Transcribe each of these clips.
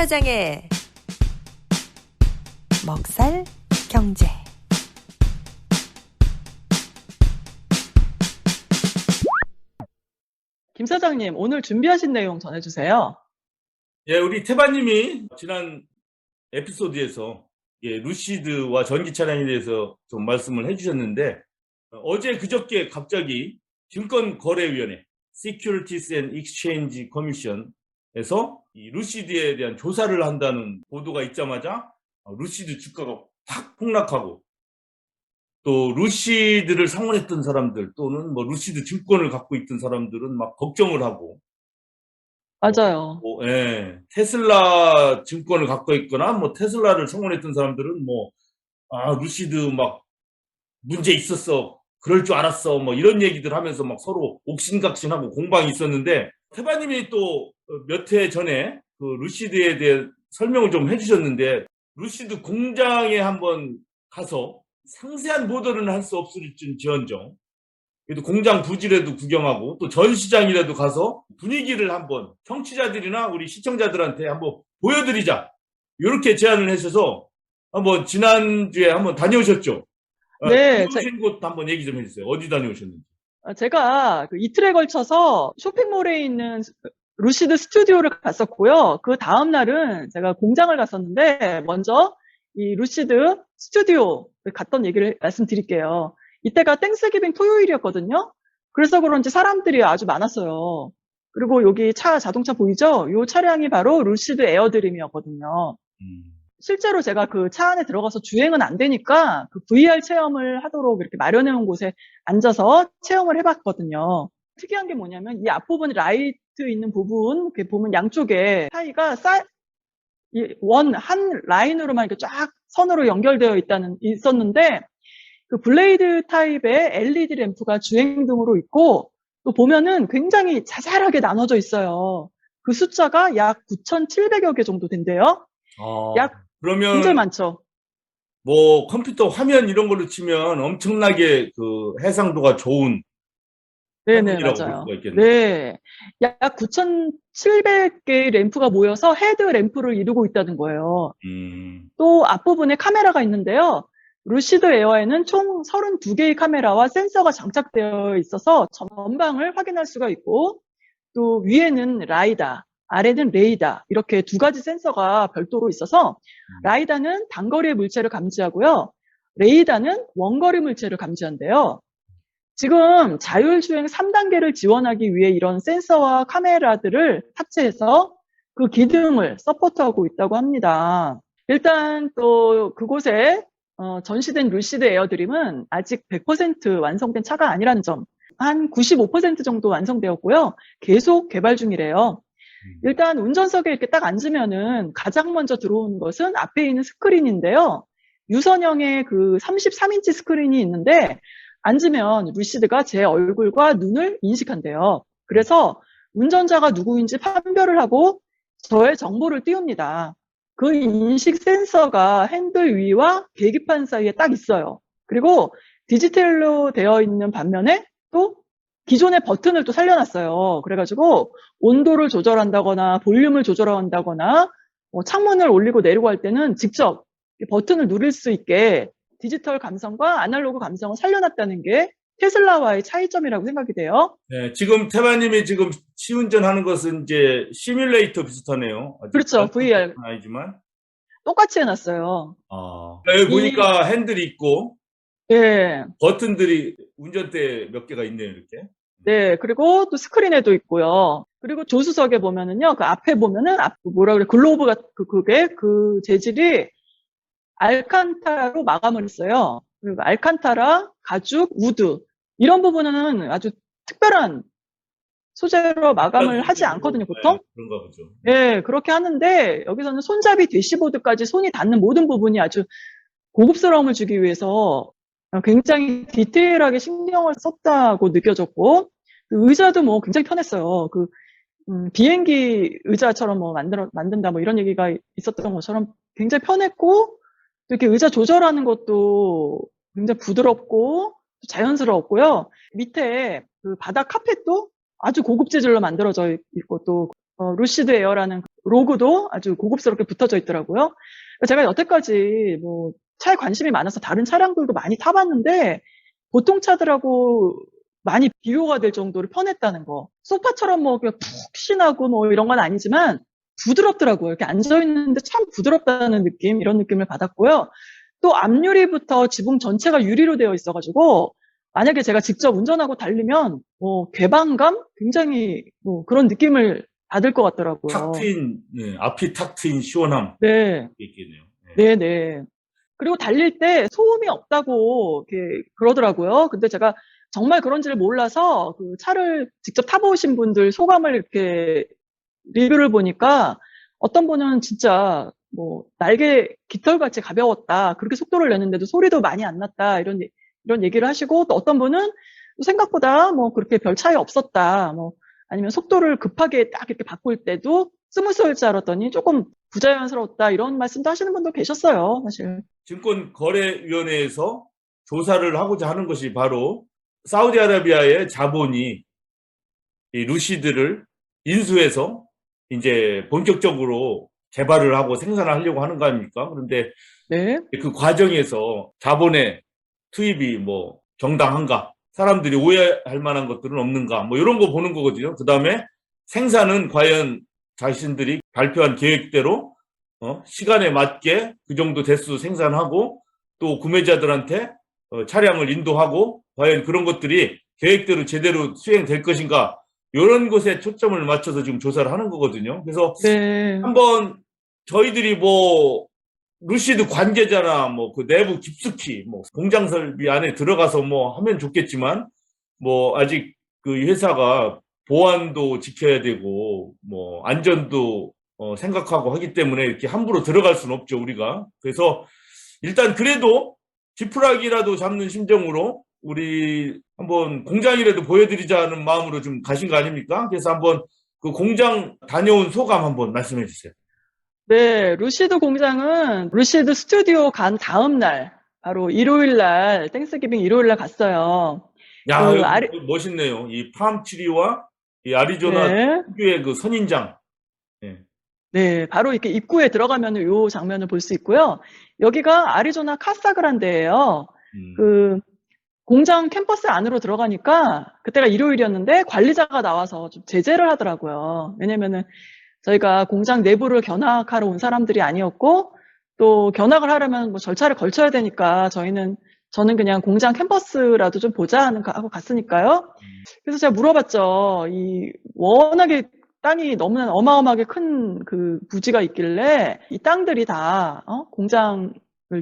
사장의 먹살 경제. 김 사장님, 오늘 준비하신 내용 전해주세요. 예, 우리 태바님이 지난 에피소드에서 루시드와 전기 차량에 대해서 좀 말씀을 해주셨는데, 어제 그저께 갑자기 증권거래위원회 Securities and Exchange Commission에서 이 루시드에 대한 조사를 한다는 보도가 있자마자 루시드 주가가 확 폭락하고, 또 루시드를 상원했던 사람들 또는 뭐 루시드 증권을 갖고 있던 사람들은 막 걱정을 하고, 맞아요. 예, 테슬라 증권을 갖고 있거나 뭐 테슬라를 성공했던 사람들은 뭐 루시드 막 문제 있었어, 그럴 줄 알았어, 뭐 이런 얘기들 하면서 막 서로 옥신각신하고 공방이 있었는데, 태바님이 또 몇 해 전에 그 루시드에 대해 설명을 좀 해주셨는데, 루시드 공장에 한번 가서 상세한 보도는 할 수 없을지언정 그래도 공장 부지라도 구경하고 또 전시장이라도 가서 분위기를 한번 청취자들이나 우리 시청자들한테 한번 보여드리자, 이렇게 제안을 하셔서 한번 지난주에 한번 다녀오셨죠? 네, 다녀오신 곳 한번 얘기 좀 해주세요. 어디 다녀오셨는지. 제가 그 이틀에 걸쳐서 쇼핑몰에 있는 루시드 스튜디오를 갔었고요. 그 다음 날은 제가 공장을 갔었는데, 먼저 이 루시드 스튜디오를 갔던 얘기를 말씀드릴게요. 이때가 땡스기빙 토요일이었거든요. 그래서 그런지 사람들이 아주 많았어요. 그리고 여기 자동차 보이죠? 이 차량이 바로 루시드 에어드림이었거든요. 실제로 제가 그 차 안에 들어가서 주행은 안 되니까 그 VR 체험을 하도록 이렇게 마련해 온 곳에 앉아서 체험을 해봤거든요. 특이한 게 뭐냐면 이 앞부분 라이트 있는 부분 이렇게 보면 양쪽에 사이가 한 라인으로만 이렇게 쫙 선으로 연결되어 있었는데, 그 블레이드 타입의 LED 램프가 주행등으로 있고, 또 보면은 굉장히 자잘하게 나눠져 있어요. 그 숫자가 약 9,700여 개 정도 된대요. 굉장히 그러면 많죠. 뭐 컴퓨터 화면 이런 걸로 치면 엄청나게 그 해상도가 좋은 네네, 화면이라고 볼 맞아요. 수가 있겠네요. 네. 약 9,700개의 램프가 모여서 헤드 램프를 이루고 있다는 거예요. 또 앞부분에 카메라가 있는데요. 루시드 에어에는 총 32개의 카메라와 센서가 장착되어 있어서 전방을 확인할 수가 있고, 또 위에는 라이다, 아래는 레이다, 이렇게 두 가지 센서가 별도로 있어서, 라이다는 단거리의 물체를 감지하고요. 레이다는 원거리 물체를 감지한대요. 지금 자율주행 3단계를 지원하기 위해 이런 센서와 카메라들을 탑재해서 그 기능을 서포트하고 있다고 합니다. 일단 또 그곳에 전시된 루시드 에어드림은 아직 100% 완성된 차가 아니라는 점, 한 95% 정도 완성되었고요. 계속 개발 중이래요. 일단 운전석에 이렇게 딱 앉으면은 가장 먼저 들어오는 것은 앞에 있는 스크린인데요. 유선형의 그 33인치 스크린이 있는데, 앉으면 루시드가 제 얼굴과 눈을 인식한대요. 그래서 운전자가 누구인지 판별을 하고 저의 정보를 띄웁니다. 그 인식 센서가 핸들 위와 계기판 사이에 딱 있어요. 그리고 디지털로 되어 있는 반면에 또 기존의 버튼을 또 살려놨어요. 그래가지고 온도를 조절한다거나 볼륨을 조절한다거나 창문을 올리고 내리고 할 때는 직접 버튼을 누릴 수 있게 디지털 감성과 아날로그 감성을 살려놨다는 게 테슬라와의 차이점이라고 생각이 돼요. 네, 지금 태바님이 지금 시운전하는 것은 이제 시뮬레이터 비슷하네요. 그렇죠. VR. 아니지만. 똑같이 해놨어요. 여기 보니까 핸들이 있고, 네. 버튼들이 운전대 몇 개가 있네요, 이렇게. 네. 그리고 또 스크린에도 있고요. 그리고 조수석에 보면은요, 그 앞에 보면은, 글로브가, 그 재질이 알칸타라로 마감을 했어요. 그리고 알칸타라, 가죽, 우드, 이런 부분은 아주 특별한 소재로 마감을 하지 않거든요, 보통. 네, 그런가 보죠. 네, 그렇게 하는데 여기서는 손잡이 대시보드까지 손이 닿는 모든 부분이 아주 고급스러움을 주기 위해서 굉장히 디테일하게 신경을 썼다고 느껴졌고, 그 의자도 뭐 굉장히 편했어요. 비행기 의자처럼 뭐 만든다 뭐 이런 얘기가 있었던 것처럼 굉장히 편했고, 이렇게 의자 조절하는 것도 굉장히 부드럽고 자연스러웠고요. 밑에 그 바닥 카펫도 아주 고급 재질로 만들어져 있고, 또 루시드 에어라는 로고도 아주 고급스럽게 붙어져 있더라고요. 제가 여태까지 뭐 차에 관심이 많아서 다른 차량들도 많이 타봤는데 보통 차들하고 많이 비교가 될 정도로 편했다는 거. 소파처럼 뭐 그냥 푹신하고 뭐 이런 건 아니지만 부드럽더라고요. 이렇게 앉아있는데 참 부드럽다는 느낌, 이런 느낌을 받았고요. 또 앞유리부터 지붕 전체가 유리로 되어 있어가지고 만약에 제가 직접 운전하고 달리면 뭐 개방감? 굉장히 뭐 그런 느낌을 받을 것 같더라고요. 탁 트인, 네, 앞이 탁 트인 시원함. 네. 있겠네요. 네, 네. 그리고 달릴 때 소음이 없다고 이렇게 그러더라고요. 근데 제가 정말 그런지를 몰라서 그 차를 직접 타보신 분들 소감을 이렇게 리뷰를 보니까 어떤 분은 진짜 뭐 날개 깃털같이 가벼웠다. 그렇게 속도를 내는데도 소리도 많이 안 났다. 이런 얘기를 하시고, 또 어떤 분은 생각보다 뭐 그렇게 별 차이 없었다. 뭐 아니면 속도를 급하게 딱 이렇게 바꿀 때도 스무스할 줄 알았더니 조금 부자연스러웠다. 이런 말씀도 하시는 분도 계셨어요, 사실. 증권거래위원회에서 조사를 하고자 하는 것이 바로 사우디아라비아의 자본이 이 루시드를 인수해서 이제 본격적으로 개발을 하고 생산을 하려고 하는 거 아닙니까? 그런데 네. 그 과정에서 자본의 투입이 뭐 정당한가? 사람들이 오해할 만한 것들은 없는가? 뭐 이런 거 보는 거거든요. 그 다음에 생산은 과연 자신들이 발표한 계획대로 시간에 맞게 그 정도 대수 생산하고 또 구매자들한테 차량을 인도하고 과연 그런 것들이 계획대로 제대로 수행될 것인가? 이런 것에 초점을 맞춰서 지금 조사를 하는 거거든요. 그래서 네. 한번 저희들이 뭐 루시드 관계자나 뭐 그 내부 깊숙이 뭐 공장 설비 안에 들어가서 뭐 하면 좋겠지만 뭐 아직 그 회사가 보안도 지켜야 되고 뭐 안전도 생각하고 하기 때문에 이렇게 함부로 들어갈 수는 없죠, 우리가. 그래서 일단 그래도 지푸라기라도 잡는 심정으로 우리 한번 공장이라도 보여드리자는 마음으로 좀 가신 거 아닙니까? 그래서 한번 그 공장 다녀온 소감 한번 말씀해 주세요. 네, 루시드 공장은 루시드 스튜디오 간 다음 날, 바로 일요일 날, 땡스기빙 일요일 날 갔어요. 야, 멋있네요. 이 팜트리와 이 아리조나 네. 특유의 그 선인장. 네. 네, 바로 이렇게 입구에 들어가면 요 장면을 볼 수 있고요. 여기가 아리조나 카사그란데예요. 그 공장 캠퍼스 안으로 들어가니까 그때가 일요일이었는데 관리자가 나와서 좀 제재를 하더라고요. 왜냐면은 저희가 공장 내부를 견학하러 온 사람들이 아니었고, 또 견학을 하려면 뭐 절차를 걸쳐야 되니까 저는 그냥 공장 캠퍼스라도 좀 보자 하고 갔으니까요. 그래서 제가 물어봤죠. 이 워낙에 땅이 너무나 어마어마하게 큰 그 부지가 있길래 이 땅들이 다 공장을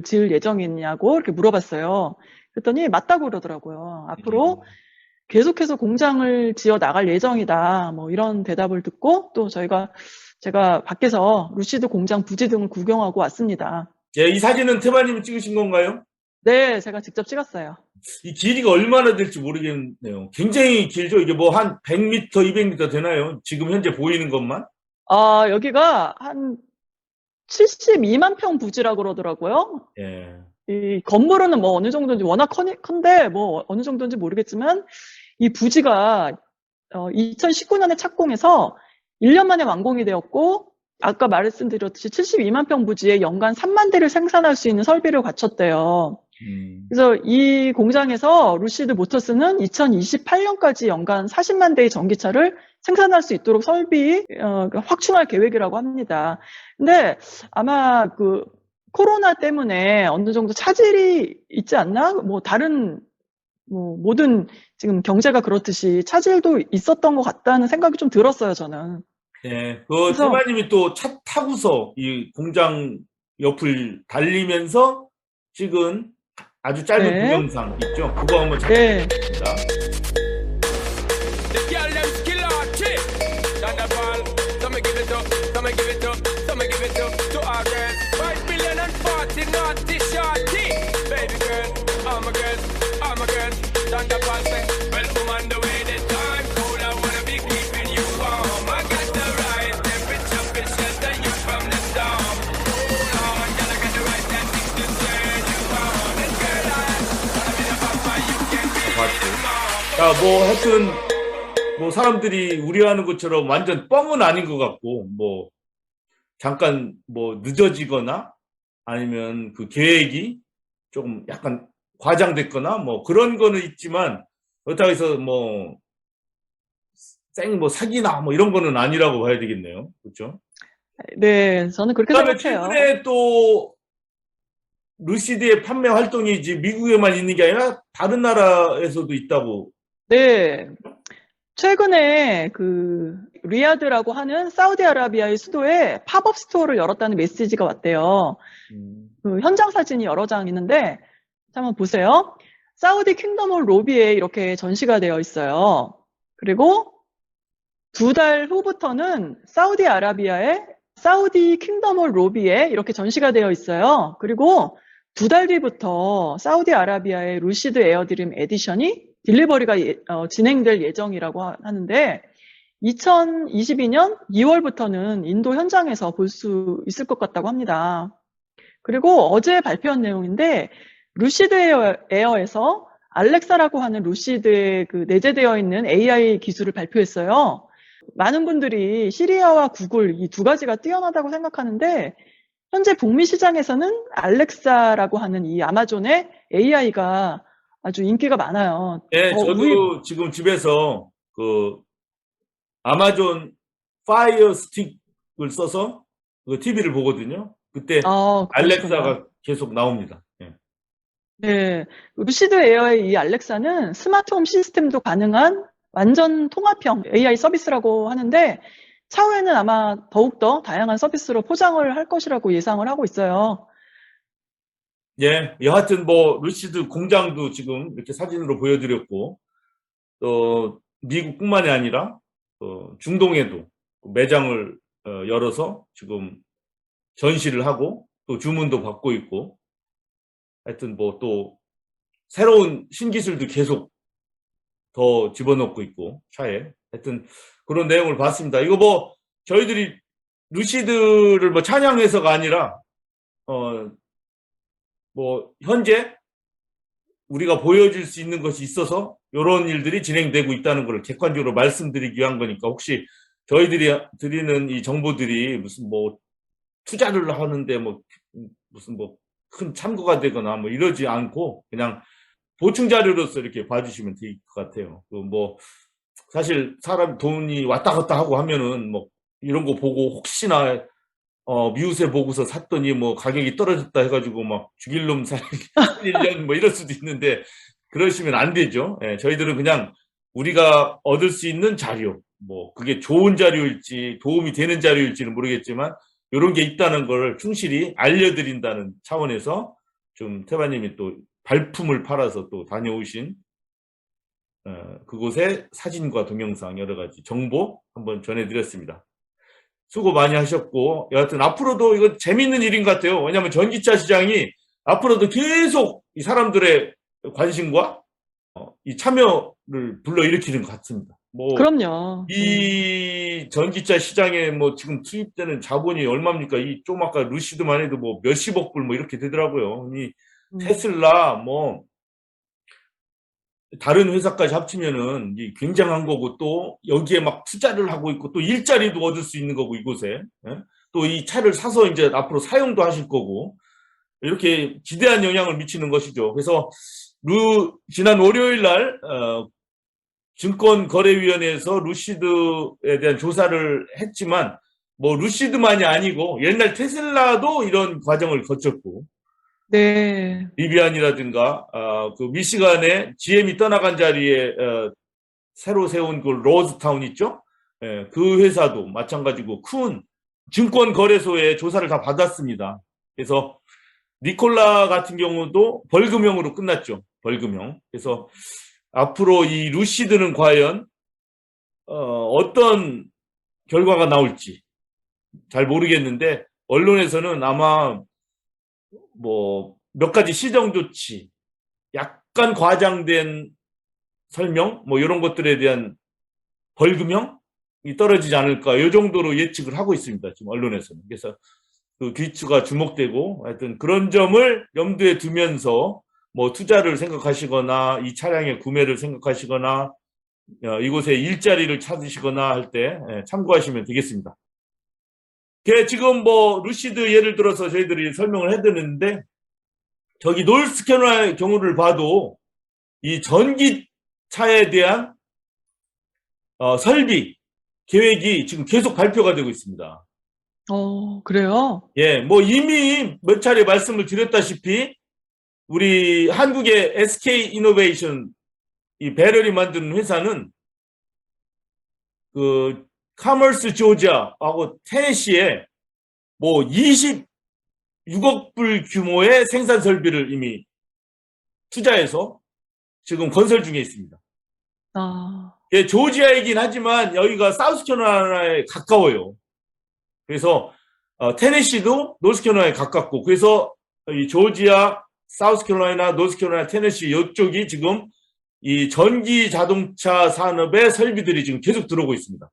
지을 예정이냐고 이렇게 물어봤어요. 그랬더니 맞다고 그러더라고요. 앞으로 계속해서 공장을 지어 나갈 예정이다. 뭐 이런 대답을 듣고 또 제가 밖에서 루시드 공장 부지 등을 구경하고 왔습니다. 예, 이 사진은 태바님이 찍으신 건가요? 네, 제가 직접 찍었어요. 이 길이가 얼마나 될지 모르겠네요. 굉장히 길죠? 이게 뭐 한 100m, 200m 되나요? 지금 현재 보이는 것만? 여기가 한 72만 평 부지라고 그러더라고요. 예. 이 건물은 뭐 어느 정도인지 워낙 큰데 뭐 어느 정도인지 모르겠지만 이 부지가 2019년에 착공해서 1년 만에 완공이 되었고, 아까 말씀드렸듯이 72만 평 부지에 연간 3만 대를 생산할 수 있는 설비를 갖췄대요. 그래서 이 공장에서 루시드 모터스는 2028년까지 연간 40만 대의 전기차를 생산할 수 있도록 설비 확충할 계획이라고 합니다. 근데 아마 그 코로나 때문에 어느 정도 차질이 있지 않나? 뭐 다른 뭐 모든 지금 경제가 그렇듯이 차질도 있었던 것 같다는 생각이 좀 들었어요, 저는. 네, 그 태바님이 또 차 타고서 이 공장 옆을 달리면서 찍은 아주 짧은 네. 동영상 있죠? 그거 한번 네. 찾아보겠습니다. 자, 뭐 하여튼 뭐 사람들이 우려하는 것처럼 완전 뻥은 아닌 것 같고, 뭐 잠깐 뭐 늦어지거나 아니면 그 계획이 조금 약간 과장됐거나 뭐 그런 거는 있지만, 그렇다고 해서 뭐 뭐 사기나 뭐 이런 거는 아니라고 봐야 되겠네요. 그렇죠? 네, 저는 그렇게 그다음에 생각해요. 최근에 또 루시드의 판매 활동이 이제 미국에만 있는 게 아니라 다른 나라에서도 있다고. 네. 최근에 그 리야드라고 하는 사우디아라비아의 수도에 팝업 스토어를 열었다는 메시지가 왔대요. 그 현장 사진이 여러 장 있는데 한번 보세요. 사우디 킹덤홀 로비에 이렇게 전시가 되어 있어요. 그리고 2달 후부터는 사우디아라비아의 사우디 킹덤홀 로비에 이렇게 전시가 되어 있어요. 그리고 2달 뒤부터 사우디아라비아의 루시드 에어드림 에디션이 딜리버리가 진행될 예정이라고 하는데 2022년 2월부터는 인도 현장에서 볼 수 있을 것 같다고 합니다. 그리고 어제 발표한 내용인데 루시드 에어에서 알렉사라고 하는 루시드에 그 내재되어 있는 AI 기술을 발표했어요. 많은 분들이 시리아와 구글 이 2가지가 뛰어나다고 생각하는데 현재 북미 시장에서는 알렉사라고 하는 이 아마존의 AI가 아주 인기가 많아요. 네, 저도 지금 집에서 그 아마존 파이어 스틱을 써서 그 TV를 보거든요. 그때 알렉사가 계속 나옵니다. 네. 네, 루시드 에어의 이 알렉사는 스마트홈 시스템도 가능한 완전 통합형 AI 서비스라고 하는데 차후에는 아마 더욱더 다양한 서비스로 포장을 할 것이라고 예상을 하고 있어요. 예, 여하튼 뭐 루시드 공장도 지금 이렇게 사진으로 보여드렸고, 또 미국뿐만이 아니라 중동에도 매장을 열어서 지금 전시를 하고 또 주문도 받고 있고, 하여튼 뭐 또 새로운 신기술도 계속 더 집어넣고 있고 차에, 하여튼 그런 내용을 봤습니다. 이거 뭐 저희들이 루시드를 뭐 찬양해서가 아니라 뭐 현재 우리가 보여줄 수 있는 것이 있어서 이런 일들이 진행되고 있다는 걸 객관적으로 말씀드리기 위한 거니까, 혹시 저희들이 드리는 이 정보들이 무슨 뭐 투자를 하는데 뭐 무슨 뭐 큰 참고가 되거나 뭐 이러지 않고 그냥 보충 자료로서 이렇게 봐주시면 될 것 같아요. 그 뭐 사실 사람 돈이 왔다 갔다 하고 하면은 뭐 이런 거 보고 혹시나 미우새 보고서 샀더니 뭐 가격이 떨어졌다 해가지고 막 죽일 놈 살리려는 뭐 이럴 수도 있는데 그러시면 안 되죠. 예, 저희들은 그냥 우리가 얻을 수 있는 자료, 뭐 그게 좋은 자료일지 도움이 되는 자료일지는 모르겠지만 이런 게 있다는 걸 충실히 알려드린다는 차원에서 좀 태바님이 또 발품을 팔아서 또 다녀오신 그곳의 사진과 동영상 여러 가지 정보 한번 전해드렸습니다. 수고 많이 하셨고, 여하튼 앞으로도 이거 재밌는 일인 것 같아요. 왜냐하면 전기차 시장이 앞으로도 계속 이 사람들의 관심과 이 참여를 불러일으키는 것 같습니다. 뭐 그럼요. 이 전기차 시장에 뭐 지금 투입되는 자본이 얼마입니까? 이 좀 아까 루시드만 해도 뭐 몇십억 불 뭐 이렇게 되더라고요. 이 테슬라 뭐 다른 회사까지 합치면은 굉장한 거고, 또 여기에 막 투자를 하고 있고 또 일자리도 얻을 수 있는 거고 이곳에, 또 이 차를 사서 이제 앞으로 사용도 하실 거고 이렇게 지대한 영향을 미치는 것이죠. 그래서 지난 월요일 날 증권거래위원회에서 루시드에 대한 조사를 했지만 뭐 루시드만이 아니고 옛날 테슬라도 이런 과정을 거쳤고, 네. 리비안이라든가 그 미시간에 GM이 떠나간 자리에 새로 세운 그 로즈타운 있죠? 예, 그 회사도 마찬가지고 큰 증권거래소에 조사를 다 받았습니다. 그래서 니콜라 같은 경우도 벌금형으로 끝났죠. 벌금형. 그래서 앞으로 이 루시드는 과연 어떤 결과가 나올지 잘 모르겠는데, 언론에서는 아마 뭐 몇 가지 시정 조치, 약간 과장된 설명, 뭐 이런 것들에 대한 벌금형이 떨어지지 않을까, 이 정도로 예측을 하고 있습니다. 지금 언론에서는. 그래서 그 귀추가 주목되고, 하여튼 그런 점을 염두에 두면서 뭐 투자를 생각하시거나 이 차량의 구매를 생각하시거나 이곳에 일자리를 찾으시거나 할 때 참고하시면 되겠습니다. 지금 뭐 루시드 예를 들어서 저희들이 설명을 해드렸는데 저기 노스캐롤라이나의 경우를 봐도 이 전기차에 대한 설비 계획이 지금 계속 발표가 되고 있습니다. 그래요? 예, 뭐 이미 몇 차례 말씀을 드렸다시피 우리 한국의 SK 이노베이션 이 배럴이 만드는 회사는 그 카머스 조지아하고 테네시에 뭐 26억 불 규모의 생산 설비를 이미 투자해서 지금 건설 중에 있습니다. 예, 조지아이긴 하지만 여기가 사우스캐롤라이나에 가까워요. 그래서 테네시도 노스캐롤라이나에 가깝고 그래서 이 조지아, 사우스캐롤라이나, 노스캐롤라이나, 테네시 이쪽이 지금 이 전기 자동차 산업의 설비들이 지금 계속 들어오고 있습니다.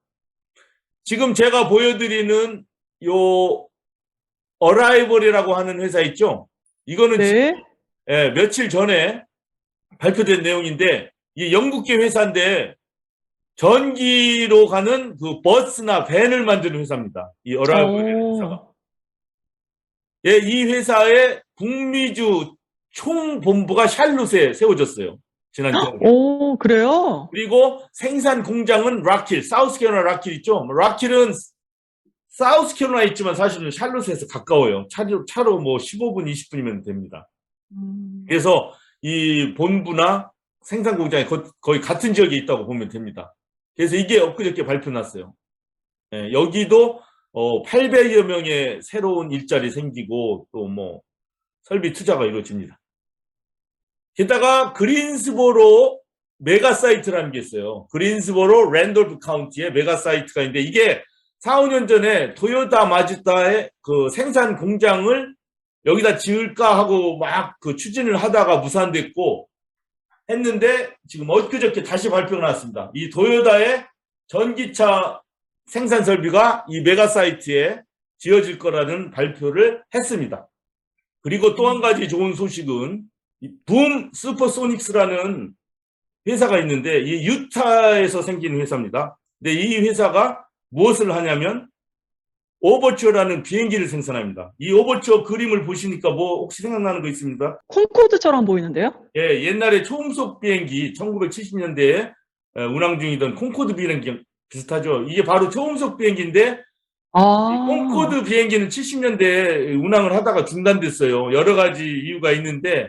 지금 제가 보여드리는 요 어라이벌이라고 하는 회사 있죠? 이거는 네. 지금 며칠 전에 발표된 내용인데 이 영국계 회사인데 전기로 가는 그 버스나 밴을 만드는 회사입니다. 이 어라이벌이라는 회사가. 예, 이 회사의 북미주 총본부가 샬롯에 세워졌어요. 지난 겨울에. 오, 그래요? 그리고 생산 공장은 락힐, 사우스캐롤라이나 락힐 있죠? 락힐은 사우스캐롤라이나 있지만 사실은 샬롯에서 가까워요. 차로 뭐 15분, 20분이면 됩니다. 그래서 이 본부나 생산 공장이 거의 같은 지역에 있다고 보면 됩니다. 그래서 이게 엊그저께 발표 났어요. 예, 여기도 800여 명의 새로운 일자리 생기고 또 뭐 설비 투자가 이루어집니다. 게다가 그린스보로 메가사이트라는 게 있어요. 그린스보로 랜돌프 카운티에 메가사이트가 있는데 이게 4, 5년 전에 토요타 마즈다의 그 생산 공장을 여기다 지을까 하고 막 그 추진을 하다가 무산됐고 했는데 지금 엊그저께 다시 발표가 났습니다. 이 토요타의 전기차 생산 설비가 이 메가사이트에 지어질 거라는 발표를 했습니다. 그리고 또 한 가지 좋은 소식은 붐 슈퍼소닉스라는 회사가 있는데 이 유타에서 생긴 회사입니다. 근데 이 회사가 무엇을 하냐면 오버추어라는 비행기를 생산합니다. 이 오버추어 그림을 보시니까 뭐 혹시 생각나는 거 있습니까? 콘코드처럼 보이는데요? 예, 옛날에 초음속 비행기 1970년대에 운항 중이던 콘코드 비행기 비슷하죠. 이게 바로 초음속 비행기인데 이 콘코드 비행기는 70년대에 운항을 하다가 중단됐어요. 여러 가지 이유가 있는데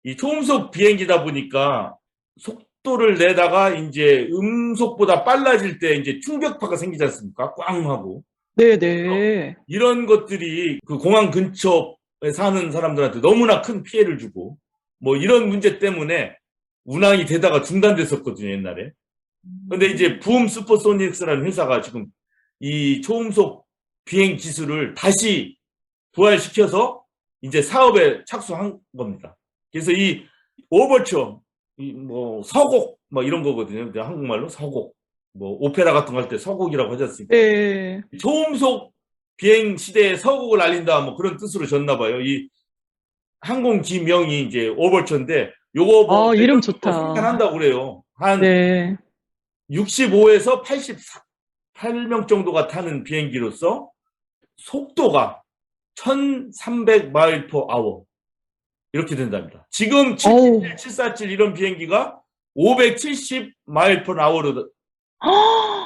이 초음속 비행기다 보니까 속도를 내다가 이제 음속보다 빨라질 때 이제 충격파가 생기지 않습니까? 꽝 하고. 네네. 이런 것들이 그 공항 근처에 사는 사람들한테 너무나 큰 피해를 주고 뭐 이런 문제 때문에 운항이 되다가 중단됐었거든요, 옛날에. 근데 이제 붐 슈퍼소닉스라는 회사가 지금 이 초음속 비행 기술을 다시 부활시켜서 이제 사업에 착수한 겁니다. 그래서 이 오버처, 뭐 서곡, 뭐 이런 거거든요. 한국말로 서곡. 뭐 오페라 같은 거 할 때 서곡이라고 하지 않습니까? 네. 초음속 비행 시대에 서곡을 알린다, 뭐 그런 뜻으로 졌나 봐요. 이 항공기 명이 이제 오버처인데 요거 뭐 이름 좋다. 생산한다고 그래요. 한 네. 65에서 88명 정도가 타는 비행기로서 속도가 1300마일 per hour 이렇게 된답니다. 지금 747 이런 비행기가 570마일 per hour로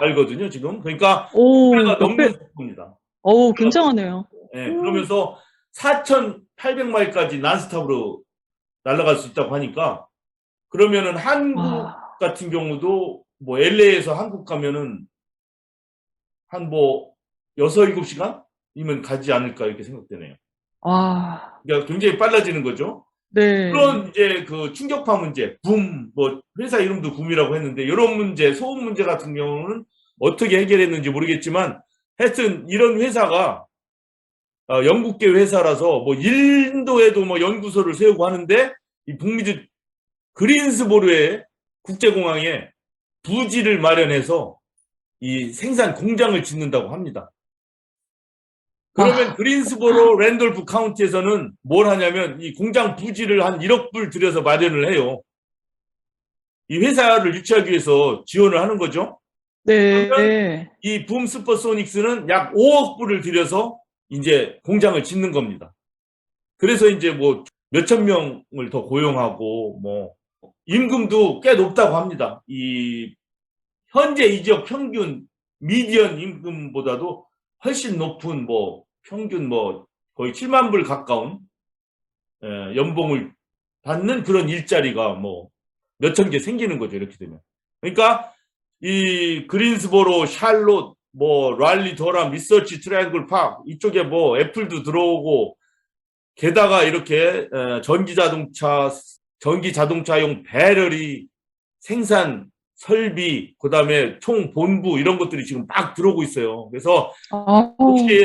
알거든요, 지금. 그러니까 배가 넘는 속도입니다. 굉장하네요. 네, 그러면서 4,800마일까지 난스톱으로 날아갈 수 있다고 하니까 그러면은 한국 같은 경우도 뭐 LA에서 한국 가면은 한 뭐 6, 7시간이면 가지 않을까 이렇게 생각되네요. 그러니까 굉장히 빨라지는 거죠. 네. 그런 이제 그 충격파 문제, 뭐 회사 이름도 붐이라고 했는데 이런 문제, 소음 문제 같은 경우는 어떻게 해결했는지 모르겠지만 하여튼 이런 회사가 영국계 회사라서 뭐 인도에도 뭐 연구소를 세우고 하는데 이 북미주 그린스보르의 국제공항에 부지를 마련해서 이 생산 공장을 짓는다고 합니다. 그러면 그린스보로 랜돌프 카운티에서는 뭘 하냐면 이 공장 부지를 한 1억 불 들여서 마련을 해요. 이 회사를 유치하기 위해서 지원을 하는 거죠. 네. 이 붐 슈퍼소닉스는 약 5억 불을 들여서 이제 공장을 짓는 겁니다. 그래서 이제 뭐 몇천 명을 더 고용하고 뭐 임금도 꽤 높다고 합니다. 이 현재 이 지역 평균 미디언 임금보다도 훨씬 높은 뭐 평균 뭐 거의 7만 불 가까운 연봉을 받는 그런 일자리가 뭐 몇천 개 생기는 거죠. 이렇게 되면. 그러니까 이 그린스보로, 샬롯, 뭐 랄리, 더람, 리서치, 트라이앵글 파크 이쪽에 뭐 애플도 들어오고 게다가 이렇게 전기 자동차용 배터리 생산 설비, 그다음에 총 본부 이런 것들이 지금 막 들어오고 있어요. 그래서 혹시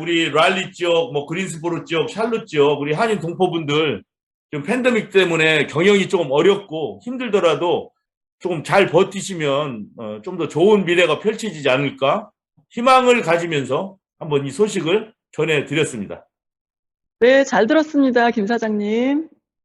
우리 랄리 지역, 뭐 그린스보로 지역, 샬롯 지역 우리 한인 동포분들 지금 팬데믹 때문에 경영이 조금 어렵고 힘들더라도 조금 잘 버티시면 좀 더 좋은 미래가 펼쳐지지 않을까 희망을 가지면서 한번 이 소식을 전해드렸습니다. 네, 잘 들었습니다, 김 사장님.